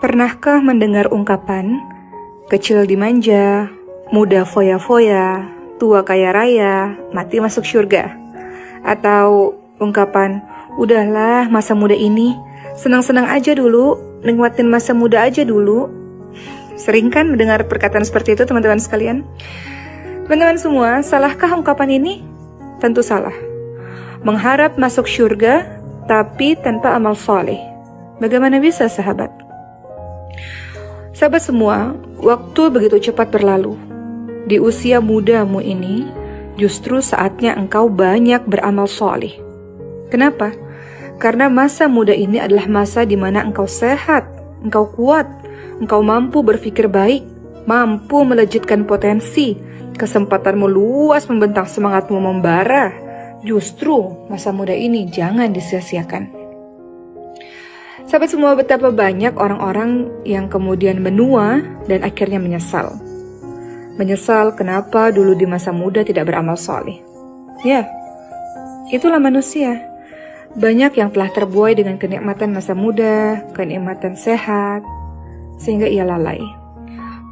Pernahkah mendengar ungkapan, kecil dimanja, muda foya-foya, tua kaya raya, mati masuk surga? Atau ungkapan, udahlah masa muda ini, senang-senang aja dulu, nikmatin masa muda aja dulu. Sering kan mendengar perkataan seperti itu teman-teman sekalian? Teman-teman semua, salahkah ungkapan ini? Tentu salah. Mengharap masuk surga, tapi tanpa amal soleh. Bagaimana bisa sahabat? Sahabat semua, waktu begitu cepat berlalu. Di usia mudamu ini, justru saatnya engkau banyak beramal soleh. Kenapa? Karena masa muda ini adalah masa di mana engkau sehat, engkau kuat, engkau mampu berpikir baik, mampu melejitkan potensi, kesempatanmu luas membentang, semangatmu membara. Justru masa muda ini jangan disia-siakan. Sahabat semua, betapa banyak orang-orang yang kemudian menua dan akhirnya menyesal. Menyesal kenapa dulu di masa muda tidak beramal soleh. Ya, itulah manusia. Banyak yang telah terbuai dengan kenikmatan masa muda, kenikmatan sehat, sehingga ia lalai.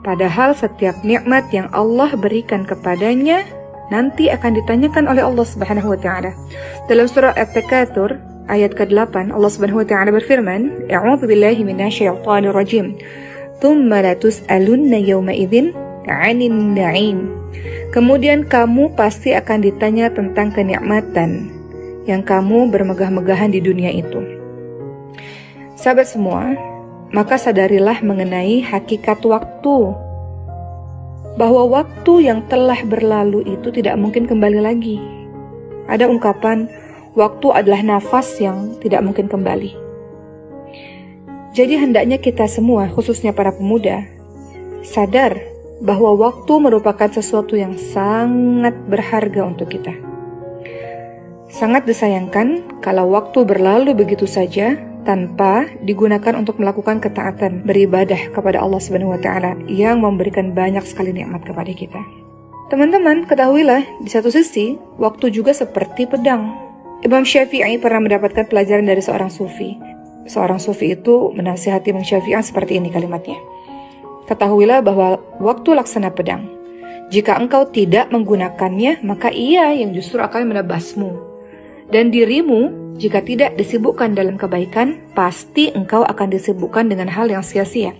Padahal setiap nikmat yang Allah berikan kepadanya nanti akan ditanyakan oleh Allah Subhanahu wa taala. Dalam surah At-Takatsur ayat ke-8, Allah Subhanahu wa taala berfirman, "A'udzu billahi minasyaitonir rajim. Tsumma la tus'alunna yawma idzin 'anin na'im." Kemudian kamu pasti akan ditanya tentang kenikmatan yang kamu bermegah-megahan di dunia itu. Sahabat semua, maka sadarilah mengenai hakikat waktu. Bahwa waktu yang telah berlalu itu tidak mungkin kembali lagi. Ada ungkapan, waktu adalah nafas yang tidak mungkin kembali. Jadi hendaknya kita semua, khususnya para pemuda, sadar bahwa waktu merupakan sesuatu yang sangat berharga untuk kita. Sangat disayangkan kalau waktu berlalu begitu saja tanpa digunakan untuk melakukan ketaatan, beribadah kepada Allah Subhanahu wa taala yang memberikan banyak sekali nikmat kepada kita. Teman-teman, ketahuilah di satu sisi waktu juga seperti pedang. Imam Syafi'i pernah mendapatkan pelajaran dari seorang sufi. Seorang sufi itu menasihati Imam Syafi'i seperti ini kalimatnya. Ketahuilah bahwa waktu laksana pedang. Jika engkau tidak menggunakannya, maka ia yang justru akan menebasmu. Dan dirimu, jika tidak disibukkan dalam kebaikan, pasti engkau akan disibukkan dengan hal yang sia-sia.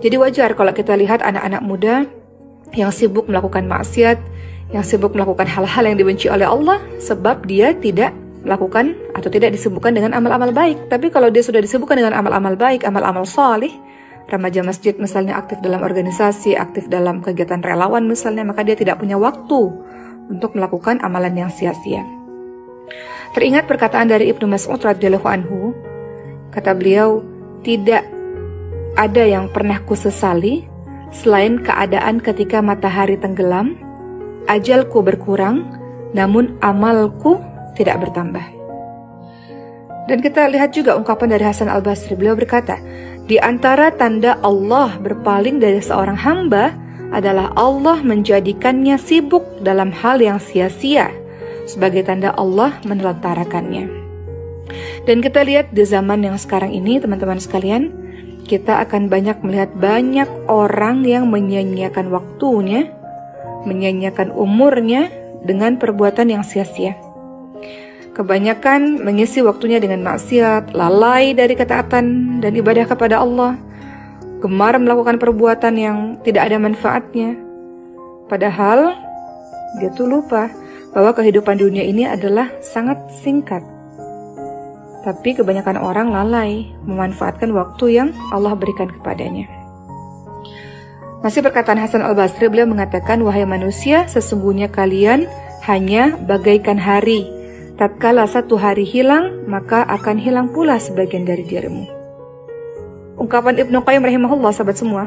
Jadi wajar kalau kita lihat anak-anak muda yang sibuk melakukan maksiat, yang sibuk melakukan hal-hal yang dibenci oleh Allah, sebab dia tidak melakukan atau tidak disibukkan dengan amal-amal baik. Tapi kalau dia sudah disibukkan dengan amal-amal baik, amal-amal salih, remaja masjid misalnya aktif dalam organisasi, aktif dalam kegiatan relawan misalnya, maka dia tidak punya waktu untuk melakukan amalan yang sia-sia. Teringat perkataan dari Ibnu Mas'ud radhiyallahu anhu, kata beliau, tidak ada yang pernah kusesali selain keadaan ketika matahari tenggelam, ajalku berkurang, namun amalku tidak bertambah. Dan kita lihat juga ungkapan dari Hasan Al-Basri, beliau berkata, di antara tanda Allah berpaling dari seorang hamba adalah Allah menjadikannya sibuk dalam hal yang sia-sia, sebagai tanda Allah menelantarkannya. Dan kita lihat di zaman yang sekarang ini, teman-teman sekalian, kita akan banyak melihat banyak orang yang menyia-nyiakan waktunya, menyia-nyiakan umurnya dengan perbuatan yang sia-sia. Kebanyakan mengisi waktunya dengan maksiat, lalai dari ketaatan dan ibadah kepada Allah, gemar melakukan perbuatan yang tidak ada manfaatnya. Padahal dia tuh lupa bahwa kehidupan dunia ini adalah sangat singkat. Tapi kebanyakan orang lalai memanfaatkan waktu yang Allah berikan kepadanya. Masih perkataan Hasan Al-Basri, beliau mengatakan, wahai manusia, sesungguhnya kalian hanya bagaikan hari. Tatkala satu hari hilang, maka akan hilang pula sebagian dari dirimu. Ungkapan Ibnu Qayyim rahimahullah, sahabat semua,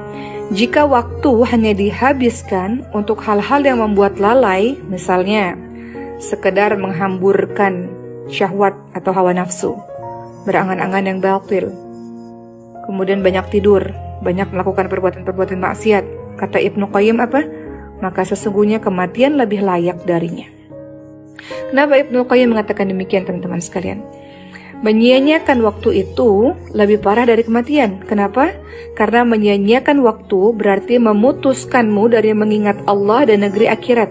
jika waktu hanya dihabiskan untuk hal-hal yang membuat lalai, misalnya sekedar menghamburkan syahwat atau hawa nafsu, berangan-angan yang batil, kemudian banyak tidur, banyak melakukan perbuatan-perbuatan maksiat, kata Ibnu Qayyim apa? Maka sesungguhnya kematian lebih layak darinya. Kenapa Ibnu Qayyim mengatakan demikian, teman-teman sekalian? Menyia-nyiakan waktu itu lebih parah dari kematian. Kenapa? Karena menyia-nyiakan waktu berarti memutuskanmu dari mengingat Allah dan negeri akhirat.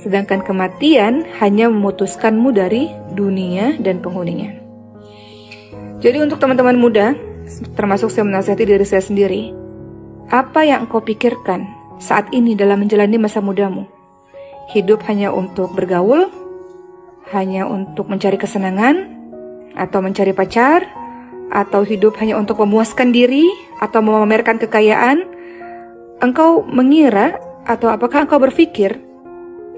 Sedangkan kematian hanya memutuskanmu dari dunia dan penghuninya. Jadi untuk teman-teman muda, termasuk saya menasihati diri saya sendiri, apa yang engkau pikirkan saat ini dalam menjalani masa mudamu? Hidup hanya untuk bergaul? Hanya untuk mencari kesenangan? Atau mencari pacar? Atau hidup hanya untuk memuaskan diri? Atau memamerkan kekayaan? Engkau mengira atau apakah engkau berpikir?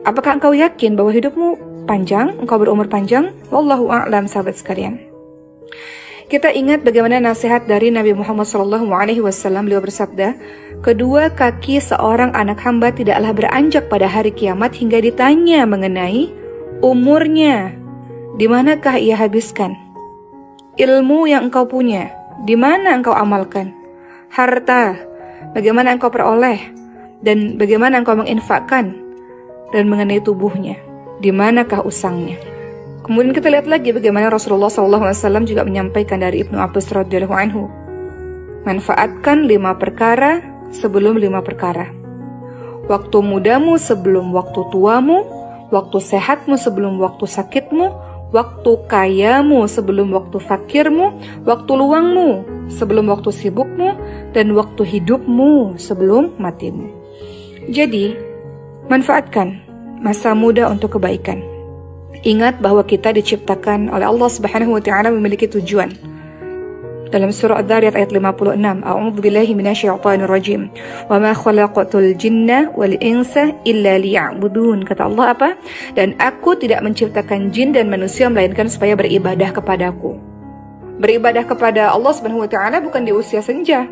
Apakah engkau yakin bahwa hidupmu panjang? Engkau berumur panjang? Wallahu a'lam, sahabat sekalian. Kita ingat bagaimana nasihat dari Nabi Muhammad SAW. Beliau bersabda, kedua kaki seorang anak hamba tidaklah beranjak pada hari kiamat hingga ditanya mengenai umurnya. Di manakah ia habiskan? Ilmu yang engkau punya, di mana engkau amalkan? Harta, bagaimana engkau peroleh? Dan bagaimana engkau menginfakkan? Dan mengenai tubuhnya, di manakah usangnya? Kemudian kita lihat lagi bagaimana Rasulullah SAW juga menyampaikan dari Ibnu Abbas radhiyallahu anhu, manfaatkan 5 perkara sebelum 5 perkara. Waktu mudamu sebelum waktu tuamu, waktu sehatmu sebelum waktu sakitmu, waktu kayamu sebelum waktu fakirmu, waktu luangmu sebelum waktu sibukmu, dan waktu hidupmu sebelum matimu. Jadi, manfaatkan masa muda untuk kebaikan. Ingat bahwa kita diciptakan oleh Allah Subhanahu wa taala memiliki tujuan. Dalam surah Adz-Dzariyat ayat 56, A'udzubillahi minasyaitonir rajim. Wa ma khalaqatul jinna wal insa illa liya'budun. Kata Allah apa? Dan aku tidak menciptakan jin dan manusia melainkan supaya beribadah kepadaku. Beribadah kepada Allah Subhanahu wa taala bukan di usia senja.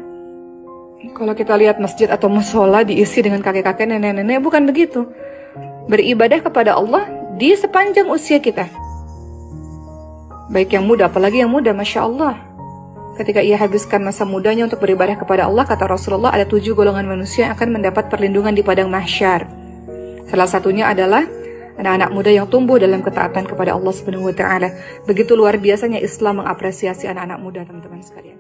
Kalau kita lihat masjid atau mushola diisi dengan kakek-kakek, nenek-nenek, bukan begitu. Beribadah kepada Allah di sepanjang usia kita. Baik yang muda, apalagi yang muda, Masya Allah. Ketika ia habiskan masa mudanya untuk beribadah kepada Allah, kata Rasulullah, ada 7 golongan manusia yang akan mendapat perlindungan di padang mahsyar. Salah satunya adalah anak-anak muda yang tumbuh dalam ketaatan kepada Allah Subhanahu wa taala. Begitu luar biasanya Islam mengapresiasi anak-anak muda, teman-teman sekalian.